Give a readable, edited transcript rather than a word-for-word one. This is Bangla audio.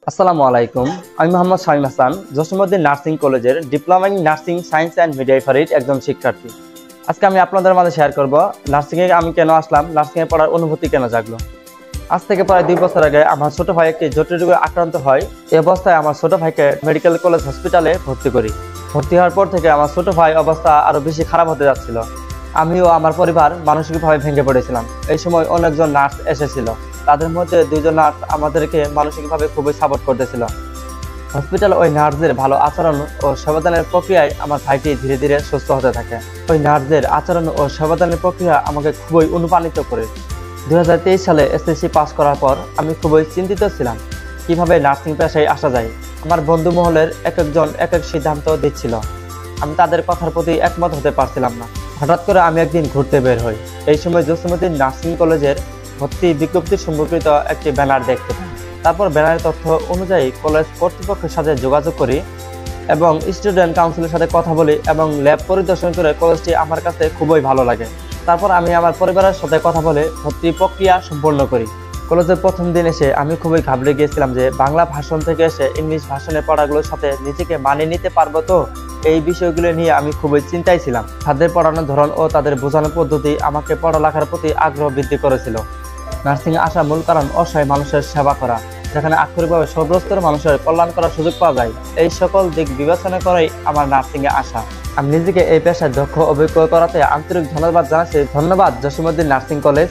আসসালামু আলাইকুম। আমি মোহাম্মদ শামীম হাসান, জসীমউদ্দিন নার্সিং কলেজের diploma in nursing science and মিডওয়াইফারির একজন শিক্ষার্থী। আজকে আমি আপনাদের মাঝে শেয়ার করব নার্সিংয়ে আমি কেন আসলাম, নার্সিংয়ে পড়ার অনুভূতি কেন জাগলো। আজ থেকে প্রায় 2 বছর আগে আমার ছোট ভাই একটি জটিল রোগে আক্রান্ত হয়। এই অবস্থায় আমার ছোট ভাইকে মেডিকেল কলেজ হসপিটালে ভর্তি করি। ভর্তি হওয়ার পর থেকে আমার ছোট ভাই অবস্থা আরো বেশি খারাপ হতে যাচ্ছিল। আমিও আমার পরিবার মানসিকভাবে ভেঙে পড়েছিলাম। এই সময় অনেকজন নার্স এসেছিল, তাদের মধ্যে 2জন নার্স আমাদেরকে মানসিকভাবে খুবই সাপোর্ট করতেছিল। হসপিটাল ওই নার্সদের ভালো আচরণ ও সেবাদানের প্রক্রিয়ায় আমার ভাইটি ধীরে ধীরে সুস্থ হতে থাকে। ওই নার্সদের আচরণ ও সেবাদানের প্রক্রিয়া আমাকে খুবই অনুপ্রাণিত করে। 2023 সালে এসএসসি পাস করার পর আমি খুবই চিন্তিত ছিলাম কিভাবে নার্সিং পেশায় আসা যায়। আমার বন্ধু মহলের এক একজন এক এক সিদ্ধান্ত দিচ্ছিল, আমি তাদের কথার প্রতি একমত হতে পারছিলাম না। হঠাৎ করে আমি একদিন ঘুরতে বের হই। এই সময় জসীমউদ্দিন নার্সিং কলেজের ভর্তি বিজ্ঞপ্তি সম্পর্কিত একটি ব্যানার দেখতে পাই। তারপর ব্যানারের তথ্য অনুযায়ী কলেজ কর্তৃপক্ষের সাথে যোগাযোগ করি এবং স্টুডেন্ট কাউন্সিলের সাথে কথা বলি এবং ল্যাব পরিদর্শন করে কলেজটি আমার কাছে খুবই ভালো লাগে। তারপর আমি আমার পরিবারের সাথে কথা বলে ভর্তি প্রক্রিয়া সম্পন্ন করি। কলেজের প্রথম দিন এসে আমি খুবই ঘাবড়ে গিয়েছিলাম যে বাংলা ভাষণ থেকে এসে ইংলিশ ভাষণের পড়াগুলোর সাথে নিজেকে মানিয়ে নিতে পারবো তো। এই বিষয়গুলো নিয়ে আমি খুবই চিন্তায় ছিলাম। তাদের পড়ানোর ধরন ও তাদের বোঝানোর পদ্ধতি আমাকে পড়ালেখার প্রতি আগ্রহ বৃদ্ধি করেছিল। নার্সিং আসার মূল কারণ অসহায় মানুষের সেবা করা, যেখানে আক্ষরিকভাবে সর্বস্তরের মানুষের কল্যাণ করার সুযোগ পাওয়া যায়। এই সকল দিক বিবেচনা করেই আমার নার্সিংয়ে আসা। আমি নিজেকে এই পেশায় দক্ষ অভিজ্ঞ করাতে আন্তরিক ধন্যবাদ জানাচ্ছি। ধন্যবাদ জসীমউদ্দিন নার্সিং কলেজ।